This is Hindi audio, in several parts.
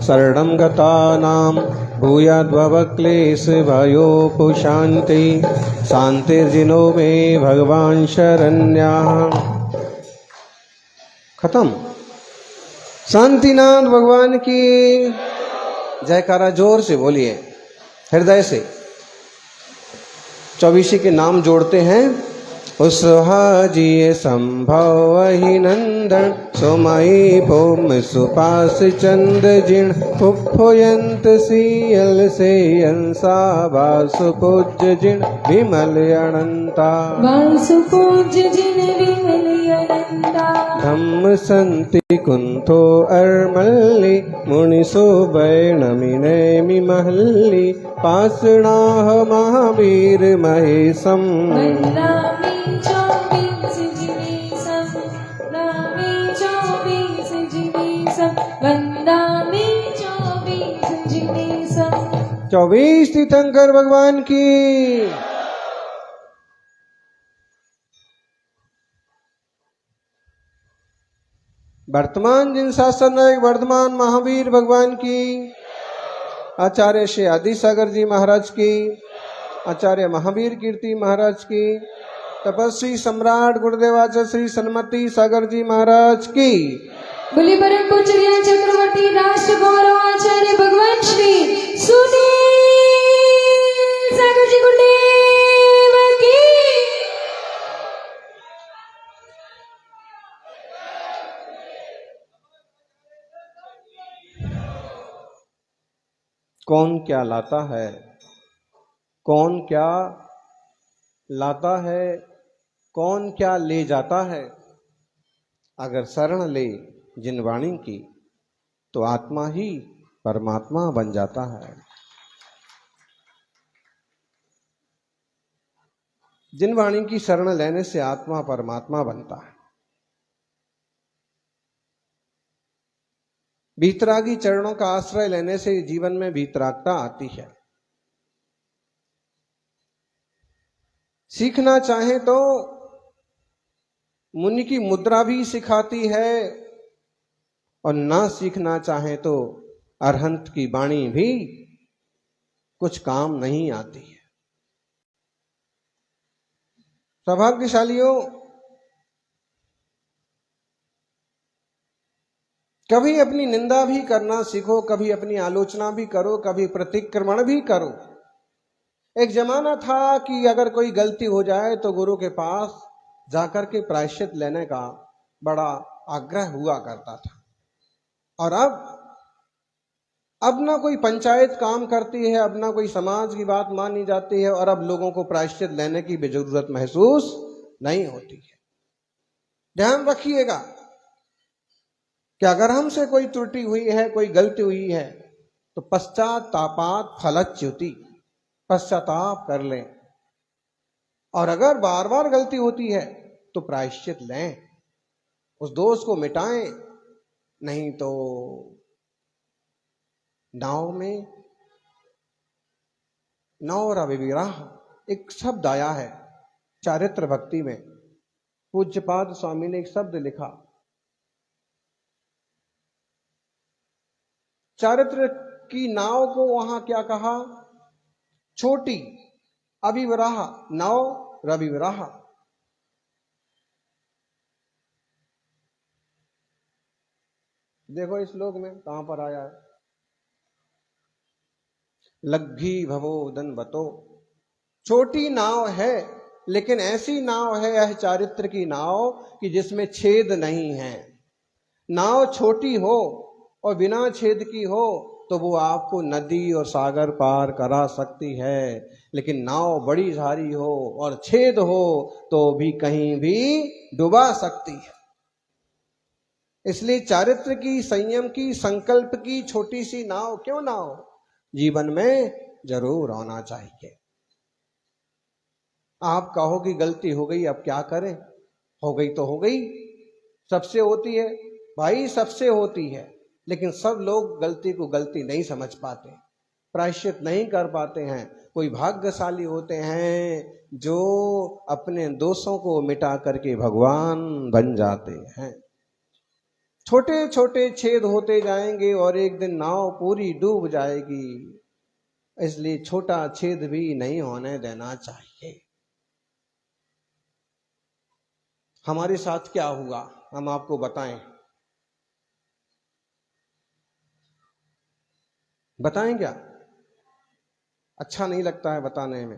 शरणं गतानां भूयाद्भवक्लेशभयोपशान्ति शान्तिर्जिनो मे भगवान शरण्याः। खत्म। शांतिनाथ भगवान की जयकारा जोर से बोलिए, हृदय से। 24 के नाम जोड़ते हैं। उसहाजिए संभव ही नंदन सोमई भौम सुपास चंद जिण उपयंत सीयल से अंसा वासुपूज्य जिण विमल अनंता वासुपूज्य जिण विमल अनंता धम्म संति कुंथो अर्मल्ली मुनिसो बैणमिनेमि महल्ली पासणाह महावीर महेशम वंदामि 24 जिनेशम। 24 तीर्थंकर भगवान की। वर्तमान जिन शासन नायक वर्तमान महावीर भगवान की, आचार्य श्री आदि सागर जी महाराज की, आचार्य महावीर कीर्ति महाराज की, तपस्वी सम्राट गुरुदेवाचार्य श्री सन्मति सागर जी महाराज की, बोली परम पूज्य चक्रवर्ती राष्ट्र गौरव आचार्य भगवान श्री सुनील सागर जी गुरुदेव की। कौन क्या लाता है, कौन क्या लाता है, कौन क्या ले जाता है। अगर शरण ले जिन वाणी की तो आत्मा ही परमात्मा बन जाता है। जिन वाणी की शरण लेने से आत्मा परमात्मा बनता है। भीतरागी चरणों का आश्रय लेने से जीवन में भीतरागता आती है। सीखना चाहे तो मुनि की मुद्रा भी सिखाती है, और ना सीखना चाहे तो अरहंत की वाणी भी कुछ काम नहीं आती है। सौभाग्यशालियों, कभी अपनी निंदा भी करना सीखो, कभी अपनी आलोचना भी करो, कभी प्रतिक्रमण भी करो। एक जमाना था कि अगर कोई गलती हो जाए तो गुरु के पास जाकर के प्रायश्चित लेने का बड़ा आग्रह हुआ करता था। और अब ना कोई पंचायत काम करती है, अब ना कोई समाज की बात मानी जाती है, और अब लोगों को प्रायश्चित लेने की भी जरूरत महसूस नहीं होती है। ध्यान रखिएगा कि अगर हमसे कोई त्रुटि हुई है, कोई गलती हुई है, तो पश्चातापात फलच्युति, पश्चाताप कर लें। और अगर बार बार गलती होती है तो प्रायश्चित लें, उस दोष को मिटाएं। नहीं तो नाव में नौ रविविराह एक शब्द आया है चारित्र भक्ति में। पूज्यपाद स्वामी ने एक शब्द लिखा, चारित्र की नाव को वहां क्या कहा? छोटी अभिविराह, नाव रविविराह। देखो इस श्लोक में कहां पर आया है? लग्घी भवोदन बतो। छोटी नाव है, लेकिन ऐसी नाव है यह चारित्र की नाव कि जिसमें छेद नहीं है। नाव छोटी हो और बिना छेद की हो तो वो आपको नदी और सागर पार करा सकती है, लेकिन नाव बड़ी भारी हो और छेद हो तो भी कहीं भी डुबा सकती है। इसलिए चारित्र की, संयम की, संकल्प की छोटी सी नाव क्यों ना हो, जीवन में जरूर होना चाहिए। आप कहो कि गलती हो गई, अब क्या करें? हो गई तो हो गई, सबसे होती है भाई, सबसे होती है। लेकिन सब लोग गलती को गलती नहीं समझ पाते, प्रायश्चित नहीं कर पाते हैं। कोई भाग्यशाली होते हैं जो अपने दोषों को मिटा करके भगवान बन जाते हैं। छोटे छोटे छेद होते जाएंगे और एक दिन नाव पूरी डूब जाएगी। इसलिए छोटा छेद भी नहीं होने देना चाहिए। हमारे साथ क्या हुआ हम आपको बताएं। बताएं क्या? अच्छा नहीं लगता है बताने में,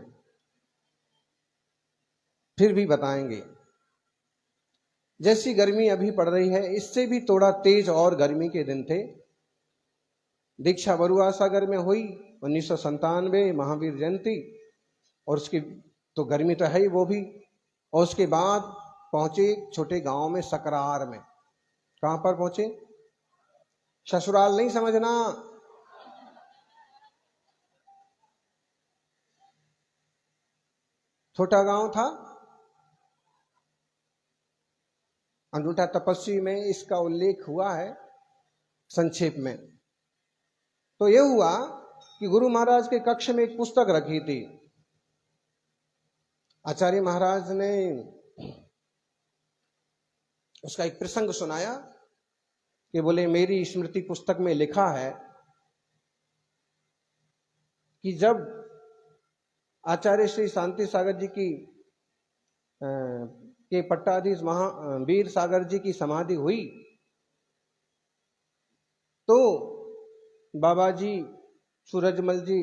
फिर भी बताएंगे। जैसी गर्मी अभी पड़ रही है, इससे भी थोड़ा तेज और गर्मी के दिन थे। दीक्षा बरुआ सागर में हुई 1997 महावीर जयंती, और उसकी तो गर्मी तो है ही वो भी। और उसके बाद पहुंचे छोटे गांव में सकरार में। कहां पर पहुंचे? ससुराल नहीं समझना, छोटा गांव था। अंगूठा तपस्वी में इसका उल्लेख हुआ है संक्षेप में। तो यह हुआ कि गुरु महाराज के कक्ष में एक पुस्तक रखी थी। आचार्य महाराज ने उसका एक प्रसंग सुनाया कि बोले, मेरी स्मृति पुस्तक में लिखा है कि जब आचार्य श्री शांति सागर जी की के पट्टाधीश महावीर सागर जी की समाधि हुई, तो बाबा जी, सूरजमल जी,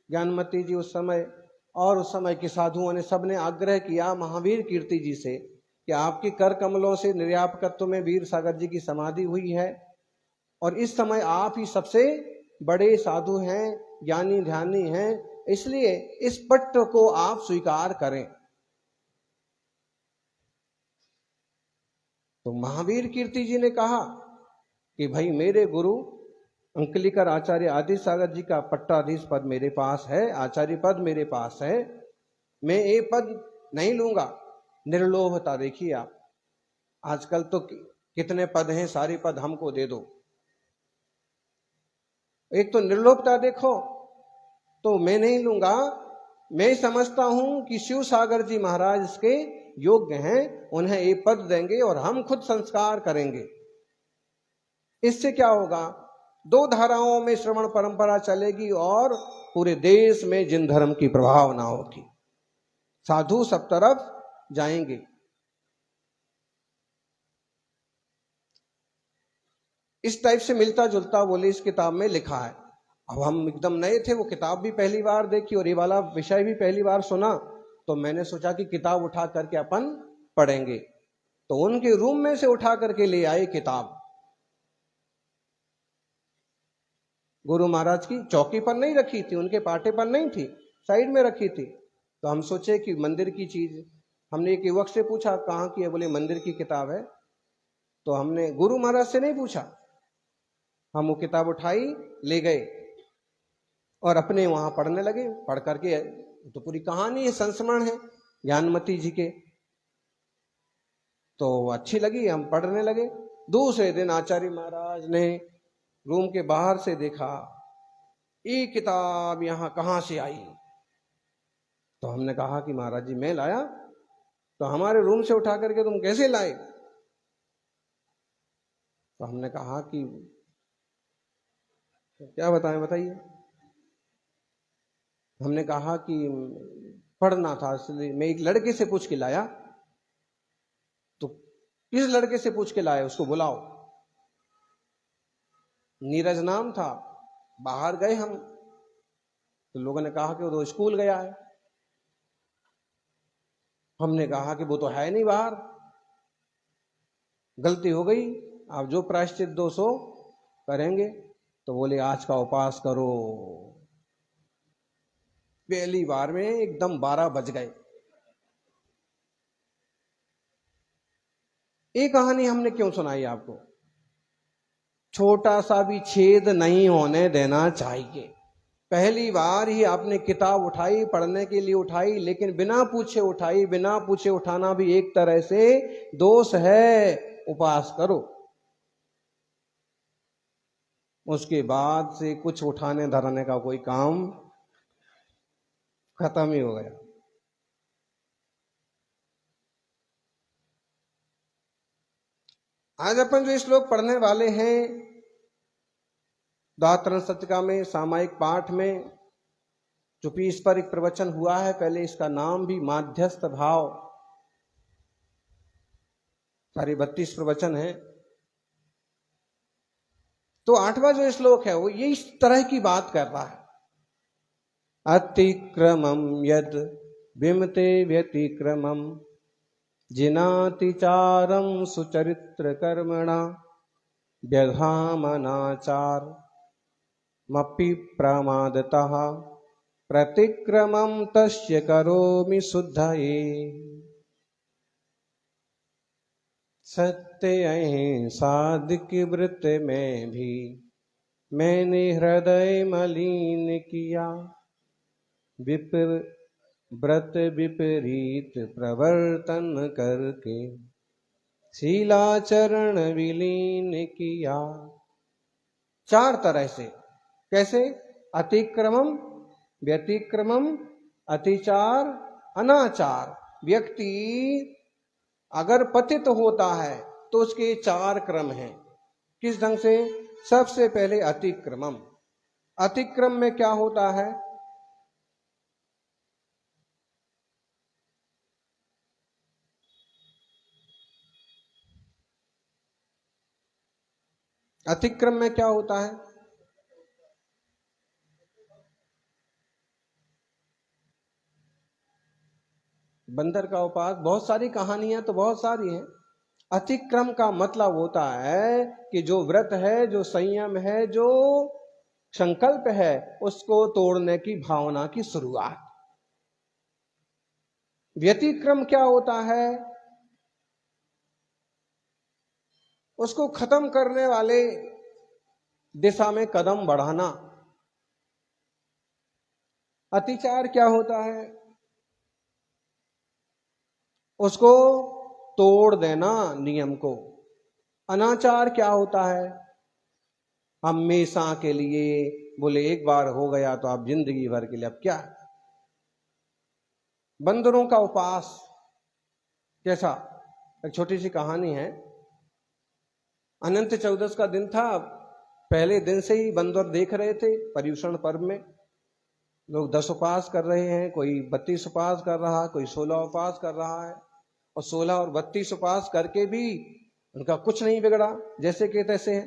ज्ञानमती जी उस समय, और उस समय के साधुओं ने सबने आग्रह किया महावीर कीर्ति जी से कि आपके कर कमलों से निर्यापकत्व में वीर सागर जी की समाधि हुई है, और इस समय आप ही सबसे बड़े साधु हैं, ज्ञानी ध्यानी हैं, इसलिए इस पट्ट को आप स्वीकार करें। तो महावीर कीर्ति जी ने कहा कि भाई, मेरे गुरु अंकलिकर आचार्य आदि सागर जी का पट्टाधीश पद मेरे पास है, आचार्य पद मेरे पास है, मैं ये पद नहीं लूंगा। निर्लोभता देखिए आप, आजकल तो कितने पद हैं, सारे पद हमको दे दो। एक तो निर्लोभता देखो, तो मैं नहीं लूंगा। मैं समझता हूं कि शिव सागर जी महाराज इसके योग्य हैं, उन्हें ये पद देंगे और हम खुद संस्कार करेंगे। इससे क्या होगा? दो धाराओं में श्रवण परंपरा चलेगी और पूरे देश में जिन धर्म की प्रभावना होगी, साधु सब तरफ जाएंगे। इस टाइप से मिलता जुलता बोले इस किताब में लिखा है। अब हम एकदम नए थे, वो किताब भी पहली बार देखी और ये वाला विषय भी पहली बार सुना, तो मैंने सोचा कि किताब उठा करके अपन पढ़ेंगे। तो उनके रूम में से उठा करके ले आए किताब। गुरु महाराज की चौकी पर नहीं रखी थी, उनके पाटे पर नहीं थी, साइड में रखी थी। तो हम सोचे कि मंदिर की चीज, हमने एक युवक से पूछा कहाँ की है, बोले मंदिर की किताब है। तो हमने गुरु महाराज से नहीं पूछा, हम वो किताब उठाई, ले गए और अपने वहां पढ़ने लगे। पढ़ करके तो पूरी कहानी है, संस्मरण है ज्ञानमती जी के, तो अच्छी लगी, हम पढ़ने लगे। दूसरे दिन आचार्य महाराज ने रूम के बाहर से देखा, ये किताब यहां कहां से आई? तो हमने कहा कि महाराज जी मैं लाया। तो हमारे रूम से उठा करके तुम कैसे लाए? तो हमने कहा कि क्या बताएं, बताइए। हमने कहा कि पढ़ना था, इसलिए मैं एक लड़के से पूछ के लाया। तो किस लड़के से पूछ के लाए? उसको बुलाओ। नीरज नाम था। बाहर गए हम, तो लोगों ने कहा कि वो तो स्कूल गया है। हमने कहा कि वो तो है नहीं बाहर, गलती हो गई, आप जो प्रायश्चित दोष हो करेंगे। तो बोले आज का उपास करो। पहली बार में एकदम 12 बज गए। ये कहानी हमने क्यों सुनाई आपको? छोटा सा भी छेद नहीं होने देना चाहिए। पहली बार ही आपने किताब उठाई, पढ़ने के लिए उठाई, लेकिन बिना पूछे उठाई। बिना पूछे उठाना भी एक तरह से दोष है। उपास करो। उसके बाद से कुछ उठाने धरने का कोई काम खत्म ही हो गया। आज अपन जो श्लोक पढ़ने वाले हैं दातरण सत्रिका में सामायिक पाठ में, चूंकि इस पर एक प्रवचन हुआ है पहले, इसका नाम भी माध्यस्थ भाव, सारे 32 प्रवचन है। तो 8वां जो श्लोक है वो ये इस तरह की बात कर रहा है। अतिक्रमम यद विमते व्यतिक्रमम जिनातिचारम सुचरित्र कर्मणा व्यधामनाचार मपि प्रमादतः प्रतिक्रमम तस्य करोमि शुद्धये। सत्य अहिंसादिक व्रत में भी मैंने हृदय मलिन किया, व्रत विपरीत प्रवर्तन करके शीलाचरण विलीन किया। 4 तरह से। कैसे? अतिक्रमम, व्यतिक्रमम, अतिचार, अनाचार। व्यक्ति अगर पतित होता है तो उसके 4 क्रम हैं। किस ढंग से? सबसे पहले अतिक्रमम। अतिक्रम में क्या होता है? अतिक्रम में क्या होता है? बंदर का उपास, बहुत सारी कहानियां तो बहुत सारी हैं। अतिक्रम का मतलब होता है कि जो व्रत है, जो संयम है, जो संकल्प है, उसको तोड़ने की भावना की शुरुआत। व्यतिक्रम क्या होता है? उसको खत्म करने वाले दिशा में कदम बढ़ाना। अतिचार क्या होता है? उसको तोड़ देना नियम को। अनाचार क्या होता है? हमेशा के लिए, बोले एक बार हो गया तो आप जिंदगी भर के लिए, अब क्या? बंदरों का उपास कैसा? एक छोटी सी कहानी है। अनंत चौदस का दिन था। पहले दिन से ही बंदर देख रहे थे पर्युषण पर्व में लोग 10 उपास कर रहे हैं, कोई 32 उपास कर रहा है, कोई 16 उपास कर रहा है। और 16 और 32 उपास करके भी उनका कुछ नहीं बिगड़ा, जैसे के तैसे है।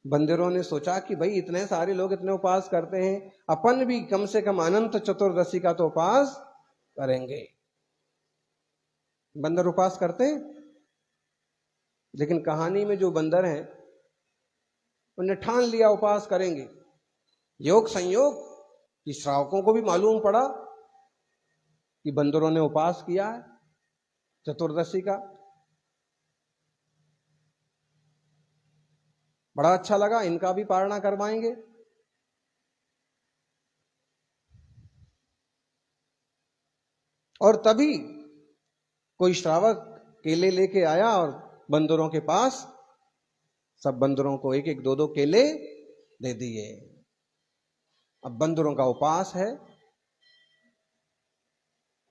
बंदरों ने सोचा कि भाई इतने सारे लोग इतने उपास करते हैं, अपन भी कम से कम अनंत चतुर्दशी का तो उपास करेंगे। बंदर उपास करते हैं, लेकिन कहानी में जो बंदर हैं उन्हें ठान लिया उपास करेंगे। योग संयोग कि श्रावकों को भी मालूम पड़ा कि बंदरों ने उपास किया है चतुर्दशी का। बड़ा अच्छा लगा, इनका भी पारणा करवाएंगे। और तभी कोई श्रावक केले लेके आया और बंदरों के पास, सब बंदरों को 1-1, 2-2 केले दे दिए। अब बंदरों का उपास है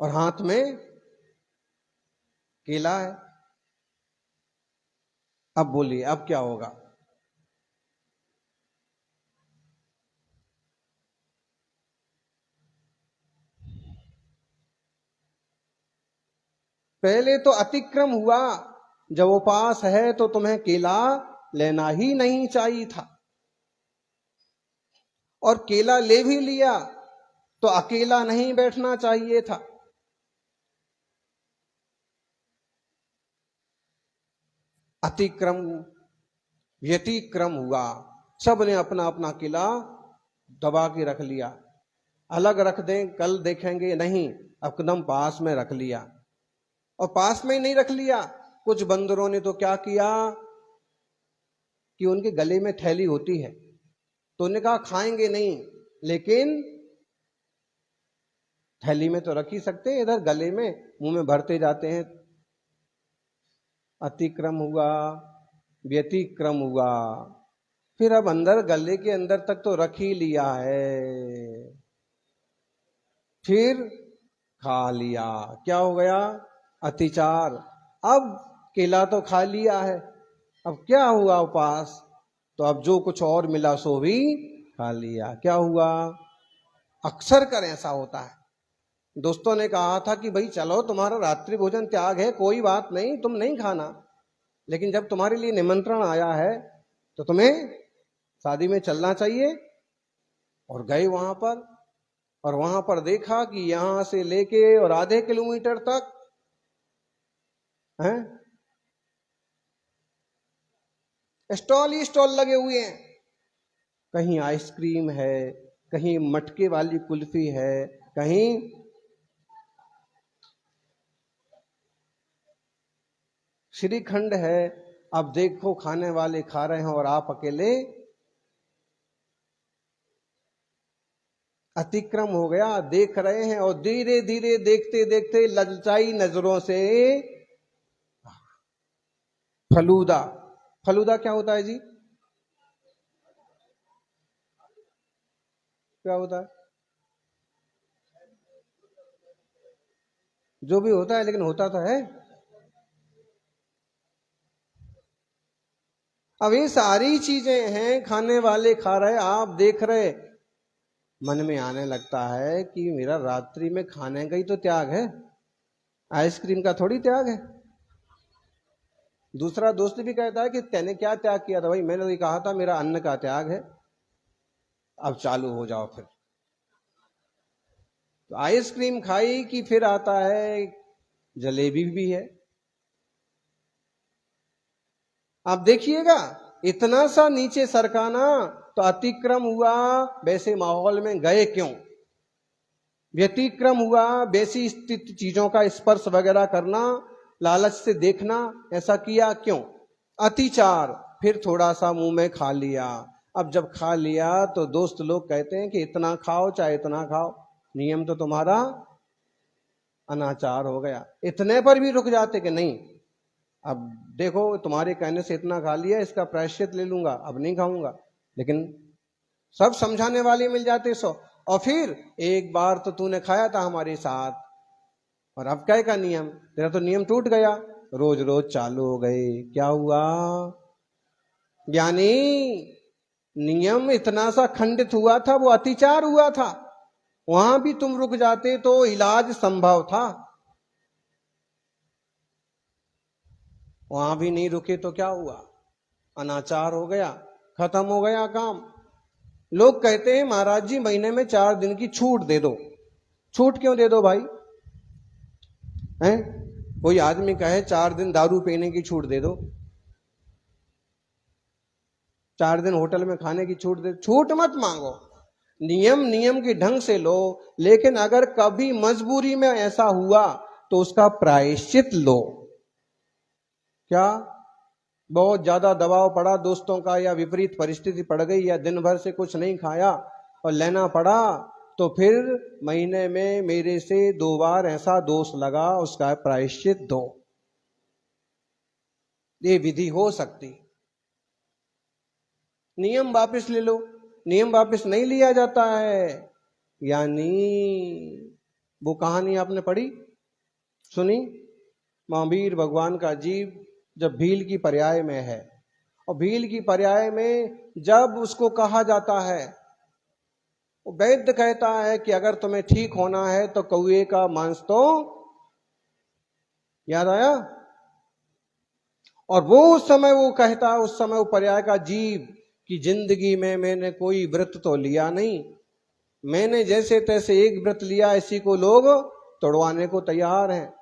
और हाथ में केला है। अब बोलिए, अब क्या होगा? पहले तो अतिक्रम हुआ। जब उपास है तो तुम्हें केला लेना ही नहीं चाहिए था, और केला ले भी लिया तो अकेला नहीं बैठना चाहिए था। अतिक्रम, व्यतिक्रम हुआ। सब ने अपना अपना केला दबा के रख लिया। अलग रख दें, कल देखेंगे, नहीं, एकदम पास में रख लिया। और पास में ही नहीं रख लिया, कुछ बंदरों ने तो क्या किया कि उनके गले में थैली होती है, तो उन्होंने कहा खाएंगे नहीं, लेकिन थैली में तो रख ही सकते हैं, इधर गले में मुंह में भरते जाते हैं। अतिक्रम हुआ, व्यतिक्रम हुआ। फिर अब अंदर, गले के अंदर तक तो रख ही लिया है, फिर खा लिया। क्या हो गया? अतिचार। अब केला तो खा लिया है, अब क्या हुआ उपवास? तो अब जो कुछ और मिला सो भी खा लिया, क्या हुआ? अक्सर कर ऐसा होता है। दोस्तों ने कहा था कि भाई चलो तुम्हारा रात्रि भोजन त्याग है, कोई बात नहीं, तुम नहीं खाना, लेकिन जब तुम्हारे लिए निमंत्रण आया है तो तुम्हें शादी में चलना चाहिए। और गए वहां पर, और वहां पर देखा कि यहां से लेके और आधे किलोमीटर तक हैं स्टॉल ही स्टॉल लगे हुए हैं। कहीं आइसक्रीम है, कहीं मटके वाली कुल्फी है, कहीं श्रीखंड है। अब देखो खाने वाले खा रहे हैं और आप अकेले। अतिक्रम हो गया, देख रहे हैं और धीरे धीरे देखते देखते ललचाई नजरों से फलूदा। फलूदा क्या होता है जी? क्या होता है? जो भी होता है, लेकिन होता तो है। अब ये सारी चीजें हैं, खाने वाले खा रहे, आप देख रहे, मन में आने लगता है कि मेरा रात्रि में खाने का ही तो त्याग है, आइसक्रीम का थोड़ी त्याग है। दूसरा दोस्त भी कहता है कि तैने क्या त्याग किया था? भाई मैंने तो कहा था मेरा अन्न का त्याग है। अब चालू हो जाओ फिर। तो आइसक्रीम खाई कि फिर आता है जलेबी भी है। आप देखिएगा, इतना सा नीचे सरकाना तो अतिक्रम हुआ। वैसे माहौल में गए क्यों? व्यतिक्रम हुआ, वैसी स्थित चीजों का स्पर्श वगैरह करना, लालच से देखना, ऐसा किया क्यों? अतिचार। फिर थोड़ा सा मुंह में खा लिया। अब जब खा लिया तो दोस्त लोग कहते हैं कि इतना खाओ चाहे इतना खाओ, नियम तो तुम्हारा अनाचार हो गया। इतने पर भी रुक जाते कि नहीं, अब देखो तुम्हारे कहने से इतना खा लिया, इसका प्रायश्चित ले लूंगा, अब नहीं खाऊंगा। लेकिन सब समझाने वाले मिल जाते सो। और फिर एक बार तो तूने खाया था हमारे साथ, और अब क्या का नियम? तेरा तो नियम टूट गया, रोज रोज चालू हो गए। क्या हुआ? यानी नियम इतना सा खंडित हुआ था, वो अतिचार हुआ था। वहां भी तुम रुक जाते तो इलाज संभव था, वहां भी नहीं रुके तो क्या हुआ? अनाचार हो गया, खत्म हो गया काम। लोग कहते हैं महाराज जी महीने में 4 दिन की छूट दे दो। छूट क्यों दे दो भाई? हैं? कोई आदमी कहे 4 दिन दारू पीने की छूट दे दो, 4 दिन होटल में खाने की छूट दे, छूट मत मांगो, नियम के ढंग से लो। लेकिन अगर कभी मजबूरी में ऐसा हुआ तो उसका प्रायश्चित लो। क्या बहुत ज्यादा दबाव पड़ा दोस्तों का, या विपरीत परिस्थिति पड़ गई, या दिन भर से कुछ नहीं खाया और लेना पड़ा, तो फिर महीने में मेरे से 2 बार ऐसा दोष लगा, उसका प्रायश्चित दो। ये विधि हो सकती। नियम वापस ले लो, नियम वापस नहीं लिया जाता है। यानी वो कहानी आपने पढ़ी सुनी, महावीर भगवान का जीव जब भील की पर्याय में है, और भील की पर्याय में जब उसको कहा जाता है, वैद्य कहता है कि अगर तुम्हें ठीक होना है तो कौए का मांस तो, याद आया? और वो उस समय वो कहता है, उस समय वो पर्याय का जीव कि जिंदगी में मैंने कोई व्रत तो लिया नहीं, मैंने जैसे तैसे एक व्रत लिया, इसी को लोग तोड़वाने को तैयार हैं।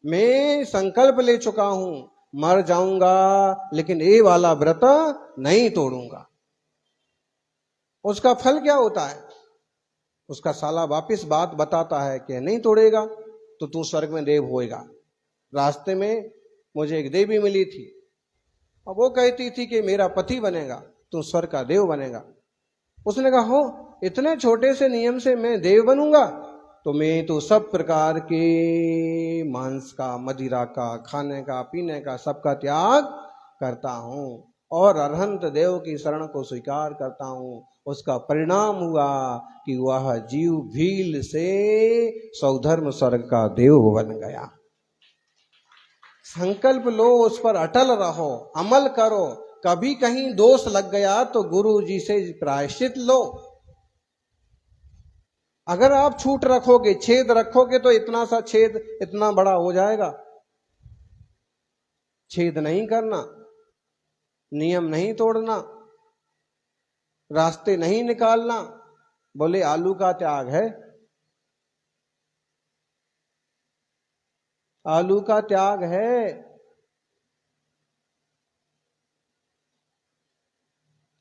मैं संकल्प ले चुका हूं, मर जाऊंगा लेकिन ये वाला व्रत नहीं तोड़ूंगा। उसका फल क्या होता है? उसका साला वापिस बात बताता है कि नहीं तोड़ेगा तो तू स्वर्ग में देव होएगा। रास्ते में मुझे एक देवी मिली थी, और वो कहती थी कि मेरा पति बनेगा, तू स्वर्ग का देव बनेगा। उसने कहा हो, इतने छोटे से नियम से मैं देव बनूंगा? तो मैं तो सब प्रकार के मांस का, मदिरा का, खाने का, पीने का, सबका त्याग करता हूं और अरहंत देव की शरण को स्वीकार करता हूं। उसका परिणाम हुआ कि वह जीव भील से सौधर्म स्वर्ग का देव बन गया। संकल्प लो, उस पर अटल रहो, अमल करो। कभी कहीं दोष लग गया तो गुरु जी से प्रायश्चित लो। अगर आप छूट रखोगे, छेद रखोगे, तो इतना सा छेद इतना बड़ा हो जाएगा। छेद नहीं करना, नियम नहीं तोड़ना, रास्ते नहीं निकालना। बोले आलू का त्याग है, आलू का त्याग है।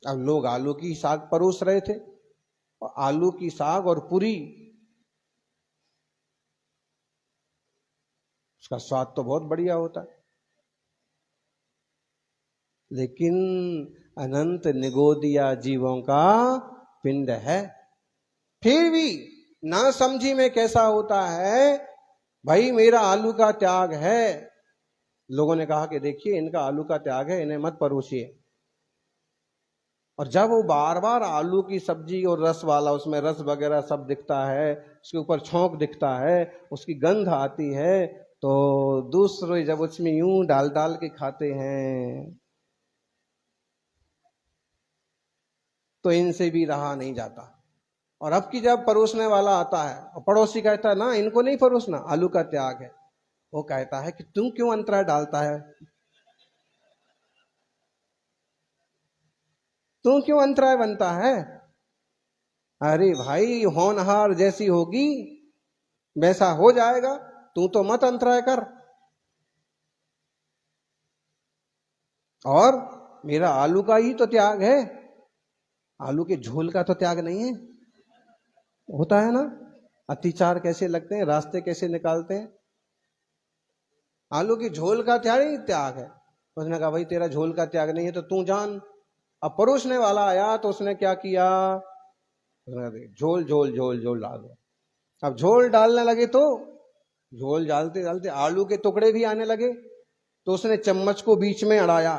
अब लोग आलू की साग परोस रहे थे, और आलू की साग और पूरी, उसका स्वाद तो बहुत बढ़िया होता है, लेकिन अनंत निगोदिया जीवों का पिंड है। फिर भी ना समझी में कैसा होता है, भाई मेरा आलू का त्याग है। लोगों ने कहा कि देखिए इनका आलू का त्याग है, इन्हें मत परोसिए। और जब वो बार बार आलू की सब्जी और रस वाला, उसमें रस वगैरह सब दिखता है, उसके ऊपर छौंक दिखता है, उसकी गंध आती है, तो दूसरे जब उसमें यूं डाल डाल के खाते हैं तो इनसे भी रहा नहीं जाता। और अब की जब परोसने वाला आता है और पड़ोसी कहता है ना इनको नहीं परोसना, आलू का त्याग है, वो कहता है कि तुम क्यों अंतराय डालता है, तू क्यों अंतराय बनता है। अरे भाई होनहार जैसी होगी वैसा हो जाएगा, तू तो मत अंतराय कर। और मेरा आलू का ही तो त्याग है, आलू के झोल का तो त्याग नहीं है। होता है ना, अतिचार कैसे लगते हैं, रास्ते कैसे निकालते हैं। आलू की झोल का त्याग ही त्याग है। उसने कहा भाई तेरा झोल का त्याग नहीं है तो तू जान। अब परोसने वाला आया तो उसने क्या किया, झोल झोल झोल झोल डाल दो। अब झोल डालने लगे तो झोल डालते डालते आलू के टुकड़े भी आने लगे, तो उसने चम्मच को बीच में अड़ाया,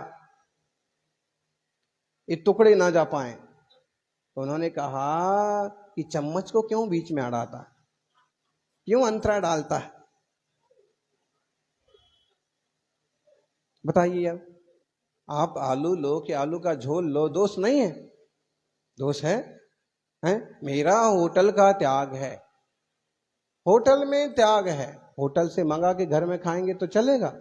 ये टुकड़े ना जा पाए। तो उन्होंने कहा कि चम्मच को क्यों बीच में अड़ाता है, क्यों अंतरा डालता है, बताइए। अब आप आलू लो कि आलू का झोल लो, दोष नहीं है, दोष है, मेरा होटल का त्याग है। होटल में त्याग है, होटल से मंगा के घर में खाएंगे तो चलेगा,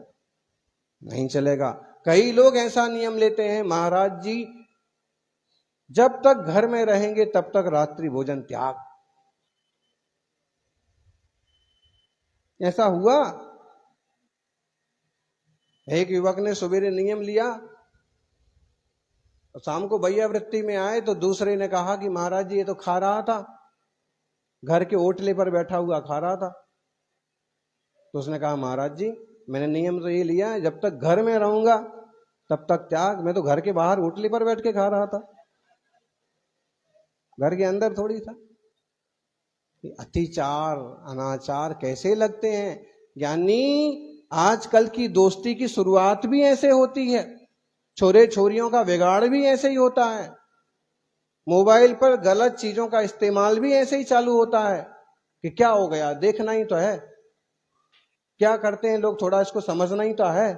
नहीं चलेगा। कई लोग ऐसा नियम लेते हैं, महाराज जी जब तक घर में रहेंगे तब तक रात्रि भोजन त्याग। ऐसा हुआ, एक युवक ने सवेरे नियम लिया, शाम को भैया वृत्ति में आए तो दूसरे ने कहा कि महाराज जी ये तो खा रहा था, घर के ओटले पर बैठा हुआ खा रहा था। तो उसने कहा महाराज जी मैंने नियम तो ये लिया है, जब तक घर में रहूंगा तब तक त्याग। मैं तो घर के बाहर ओटले पर बैठ के खा रहा था, घर के अंदर थोड़ी था। अतिचार अनाचार कैसे लगते हैं, यानी आजकल की दोस्ती की शुरुआत भी ऐसे होती है, छोरे छोरियों का बिगाड़ भी ऐसे ही होता है, मोबाइल पर गलत चीजों का इस्तेमाल भी ऐसे ही चालू होता है कि क्या हो गया देखना ही तो है, क्या करते हैं लोग थोड़ा इसको समझना ही तो है,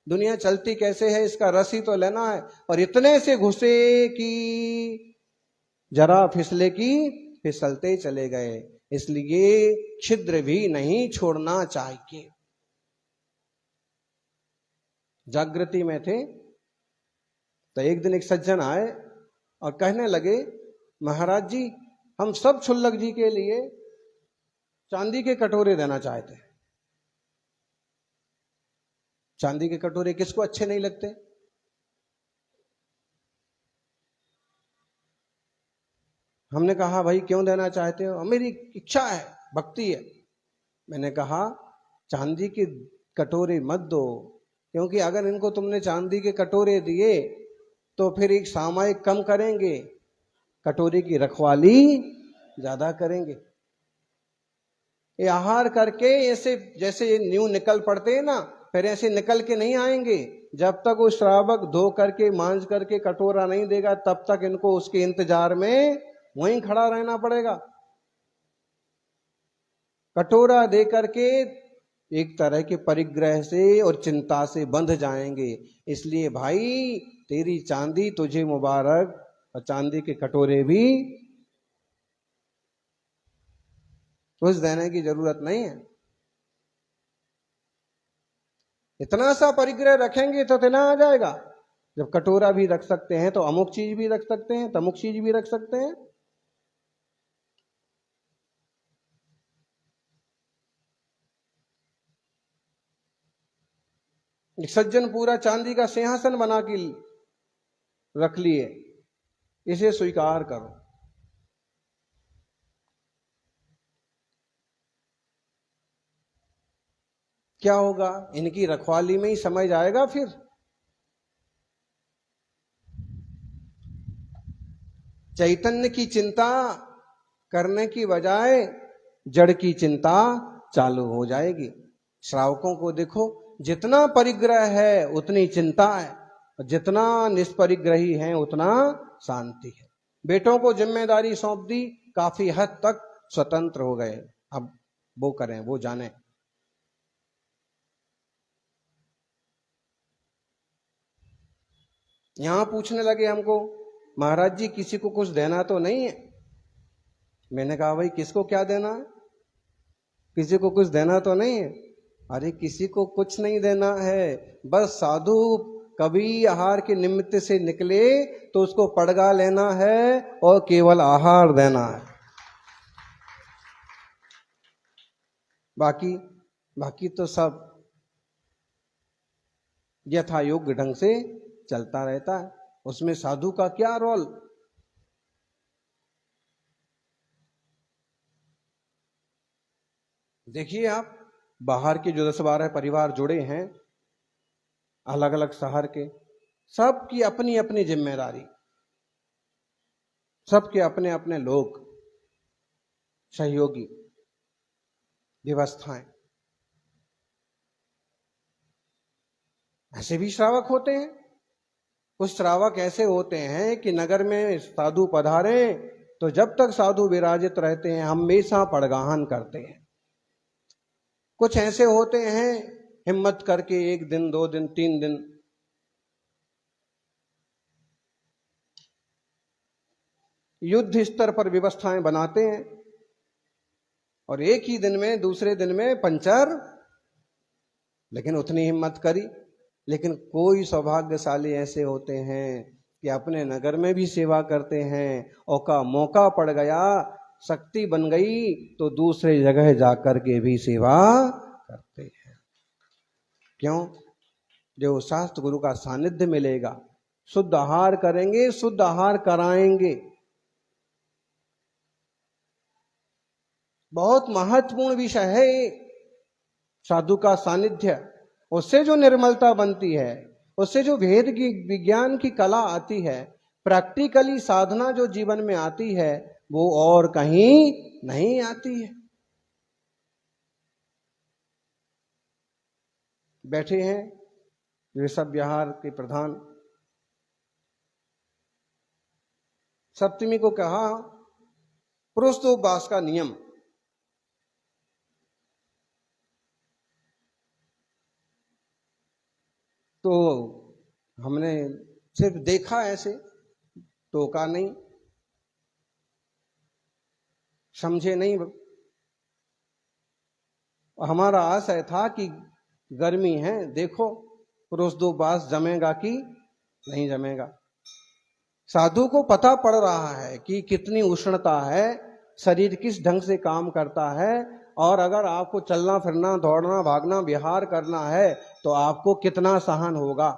दुनिया चलती कैसे है इसका रस ही तो लेना है। और इतने से घुसे कि जरा फिसले की फिसलते चले गए। इसलिए छिद्र भी नहीं छोड़ना चाहिए। जागृति में थे तो एक दिन एक सज्जन आए और कहने लगे महाराज जी हम सब क्षुल्लक जी के लिए चांदी के कटोरे देना चाहते हैं। चांदी के कटोरे किसको अच्छे नहीं लगते। हमने कहा भाई क्यों देना चाहते हो, मेरी इच्छा है, भक्ति है। मैंने कहा चांदी के कटोरे मत दो, क्योंकि अगर इनको तुमने चांदी के कटोरे दिए तो फिर एक सामायिक कम करेंगे, कटोरे की रखवाली ज्यादा करेंगे। ये आहार करके ऐसे जैसे ये न्यू निकल पड़ते हैं ना, फिर ऐसे निकल के नहीं आएंगे। जब तक वो श्रावक धो करके मांझ करके कटोरा नहीं देगा तब तक इनको उसके इंतजार में वहीं खड़ा रहना पड़ेगा। कटोरा दे करके एक तरह के परिग्रह से और चिंता से बंध जाएंगे। इसलिए भाई तेरी चांदी तुझे मुबारक, और चांदी के कटोरे भी कुछ देने की जरूरत नहीं है। इतना सा परिग्रह रखेंगे तो इतना आ जाएगा। जब कटोरा भी रख सकते हैं तो अमुक चीज भी रख सकते हैं, तमुक चीज भी रख सकते हैं। एक सज्जन पूरा चांदी का सिंहासन बना के रख लिए, इसे स्वीकार करो। क्या होगा? इनकी रखवाली में ही समय जाएगा। फिर चैतन्य की चिंता करने की बजाय जड़ की चिंता चालू हो जाएगी। श्रावकों को देखो, जितना परिग्रह है उतनी चिंता है, और जितना निष्परिग्रही है उतना शांति है। बेटों को जिम्मेदारी सौंप दी, काफी हद तक स्वतंत्र हो गए। अब वो करें, वो जाने। यहां पूछने लगे हमको, महाराज जी किसी को कुछ देना तो नहीं है? मैंने कहा भाई किसको क्या देना है? किसी को कुछ देना तो नहीं है। अरे किसी को कुछ नहीं देना है, बस साधु कभी आहार के निमित्त से निकले तो उसको पड़गा लेना है और केवल आहार देना है। बाकी तो सब यथा योग्य ढंग से चलता रहता है। उसमें साधु का क्या रोल? देखिए आप, बाहर के जो 10-12 परिवार जुड़े हैं अलग अलग शहर के, सबकी अपनी अपनी जिम्मेदारी, सबके अपने अपने लोग, सहयोगी, व्यवस्थाएं। ऐसे भी श्रावक होते हैं। कुछ श्रावक ऐसे होते हैं कि नगर में साधु पधारे तो जब तक साधु विराजित रहते हैं हमेशा पड़गाहन करते हैं। कुछ ऐसे होते हैं हिम्मत करके 1 दिन 2 दिन 3 दिन युद्ध स्तर पर व्यवस्थाएं बनाते हैं, और एक ही दिन में दूसरे दिन में पंचर। लेकिन उतनी हिम्मत करी। लेकिन कोई सौभाग्यशाली ऐसे होते हैं कि अपने नगर में भी सेवा करते हैं, और का मौका पड़ गया, शक्ति बन गई तो दूसरे जगह जाकर के भी सेवा करते हैं। क्यों? जो शास्त्र गुरु का सानिध्य मिलेगा, शुद्ध आहार करेंगे, शुद्ध आहार कराएंगे। बहुत महत्वपूर्ण विषय है साधु का सानिध्य। उससे जो निर्मलता बनती है, उससे जो भेद की विज्ञान की कला आती है, प्रैक्टिकली साधना जो जीवन में आती है, वो और कहीं नहीं आती है। बैठे हैं ऋषभ विहार के प्रधान, सप्तमी को कहा पुरुषोपवास का नियम। तो हमने सिर्फ देखा, ऐसे टोका नहीं, समझे नहीं। हमारा आशय था कि गर्मी है, देखो पुरुषोपवास जमेगा कि नहीं जमेगा। साधु को पता पड़ रहा है कि कितनी उष्णता है, शरीर किस ढंग से काम करता है, और अगर आपको चलना फिरना दौड़ना भागना विहार करना है तो आपको कितना सहन होगा।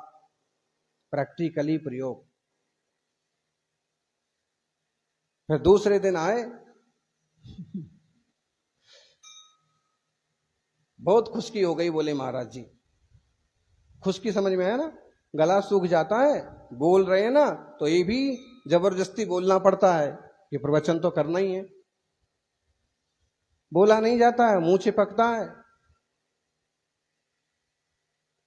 प्रैक्टिकली प्रयोग। फिर दूसरे दिन आए, बहुत खुशकी हो गई। बोले महाराज जी, खुशकी समझ में आया ना? गला सूख जाता है, बोल रहे हैं ना, तो ये भी जबरदस्ती बोलना पड़ता है कि प्रवचन तो करना ही है। बोला नहीं जाता है, मुंह चिपकता है।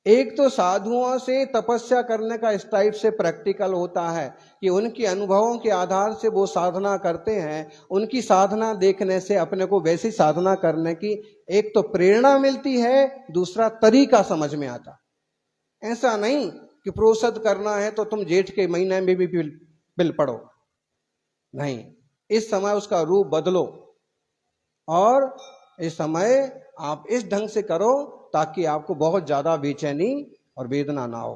एक तो साधुओं से तपस्या करने का इस टाइप से प्रैक्टिकल होता है कि उनके अनुभवों के आधार से वो साधना करते हैं। उनकी साधना देखने से अपने को वैसी साधना करने की एक तो प्रेरणा मिलती है, दूसरा तरीका समझ में आता। ऐसा नहीं कि प्रोषद करना है तो तुम जेठ के महीने में भी बिल पढ़ो, नहीं, इस समय उसका रूप बदलो और इस समय आप इस ढंग से करो ताकि आपको बहुत ज्यादा बेचैनी और वेदना ना हो,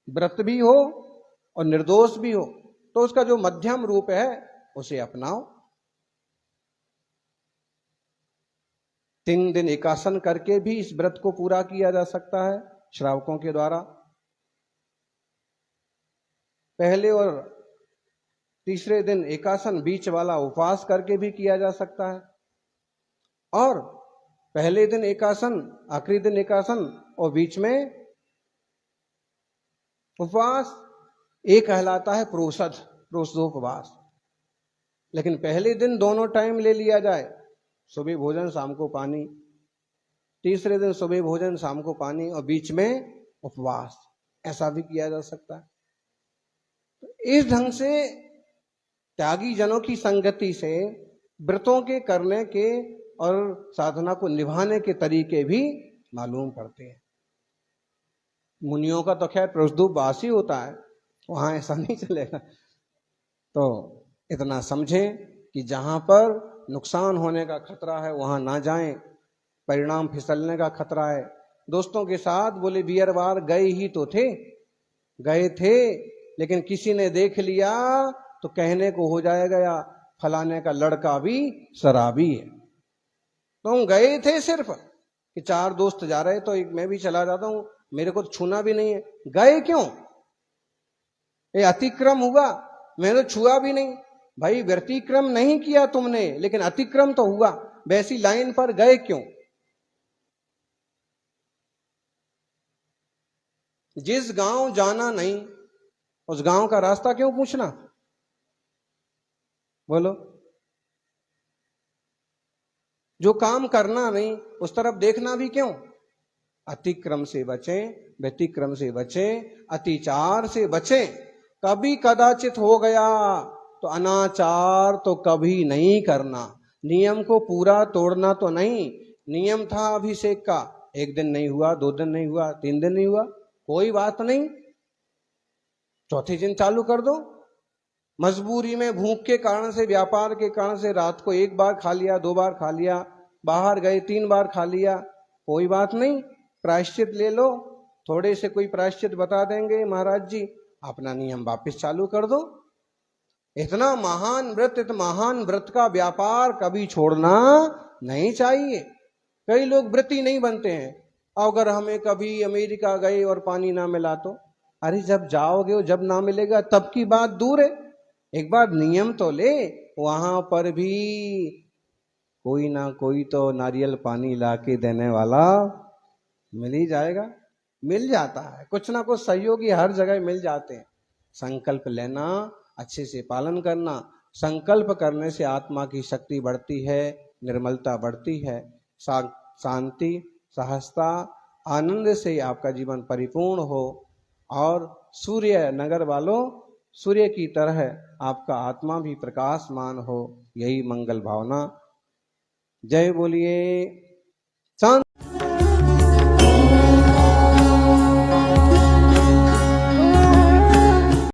व्रत भी हो और निर्दोष भी हो। तो उसका जो मध्यम रूप है उसे अपनाओ। 3 दिन एकासन करके भी इस व्रत को पूरा किया जा सकता है श्रावकों के द्वारा। पहले और तीसरे दिन एकासन, बीच वाला उपवास करके भी किया जा सकता है। और पहले दिन एकासन, आखिरी दिन एकासन और बीच में उपवास, एक कहलाता है प्रोषदोपवास। लेकिन पहले दिन दोनों टाइम ले लिया जाए, सुबह भोजन शाम को पानी, तीसरे दिन सुबह भोजन शाम को पानी और बीच में उपवास, ऐसा भी किया जा सकता है। तो इस ढंग से त्यागी जनों की संगति से व्रतों के करने के और साधना को निभाने के तरीके भी मालूम पड़ते हैं। मुनियों का तो खैर प्रोषदोपवास ही होता है, वहां ऐसा नहीं चलेगा। तो इतना समझें कि जहां पर नुकसान होने का खतरा है वहां ना जाएं, परिणाम फिसलने का खतरा है। दोस्तों के साथ बोले बियर बार गए ही तो थे, गए थे, लेकिन किसी ने देख लिया तो कहने को हो जाएगा या फलाने का लड़का भी शराबी है। तो हम गए थे सिर्फ कि 4 दोस्त जा रहे तो मैं भी चला जाता हूं, मेरे को तो छूना भी नहीं है। गए क्यों? ये अतिक्रम हुआ, मैंने छुआ भी नहीं। भाई व्यतिक्रम नहीं किया तुमने, लेकिन अतिक्रम तो हुआ। वैसी लाइन पर गए क्यों? जिस गांव जाना नहीं उस गांव का रास्ता क्यों पूछना? बोलो। जो काम करना नहीं उस तरफ देखना भी क्यों? अतिक्रम से बचें, व्यतिक्रम से बचें, अतिचार से बचें। कभी कदाचित हो गया तो अनाचार तो कभी नहीं करना। नियम को पूरा तोड़ना तो नहीं। नियम था अभिषेक का, 1 दिन नहीं हुआ, 2 दिन नहीं हुआ, 3 दिन नहीं हुआ, कोई बात नहीं, चौथे दिन चालू कर दो। मजबूरी में भूख के कारण से, व्यापार के कारण से रात को 1 बार खा लिया, 2 बार खा लिया, बाहर गए 3 बार खा लिया, कोई बात नहीं, प्रायश्चित ले लो। थोड़े से कोई प्रायश्चित बता देंगे महाराज जी, अपना नियम वापस चालू कर दो। इतना महान व्रत का व्यापार कभी छोड़ना नहीं चाहिए। कई लोग व्रती नहीं बनते हैं। अगर हमें कभी अमेरिका गए और पानी ना मिला तो, अरे जब जाओगे और जब ना मिलेगा तब की बात दूर है, एक बार नियम तो ले। वहां पर भी कोई ना कोई तो नारियल पानी लाके देने वाला मिल ही जाएगा, मिल जाता है। कुछ ना कुछ सहयोगी हर जगह मिल जाते हैं। संकल्प लेना, अच्छे से पालन करना। संकल्प करने से आत्मा की शक्ति बढ़ती है, निर्मलता बढ़ती है, शांति, सहजता, आनंद से आपका जीवन परिपूर्ण हो और सूर्य नगर वालों, सूर्य की तरह आपका आत्मा भी प्रकाशमान हो, यही मंगल भावना। जय बोलिए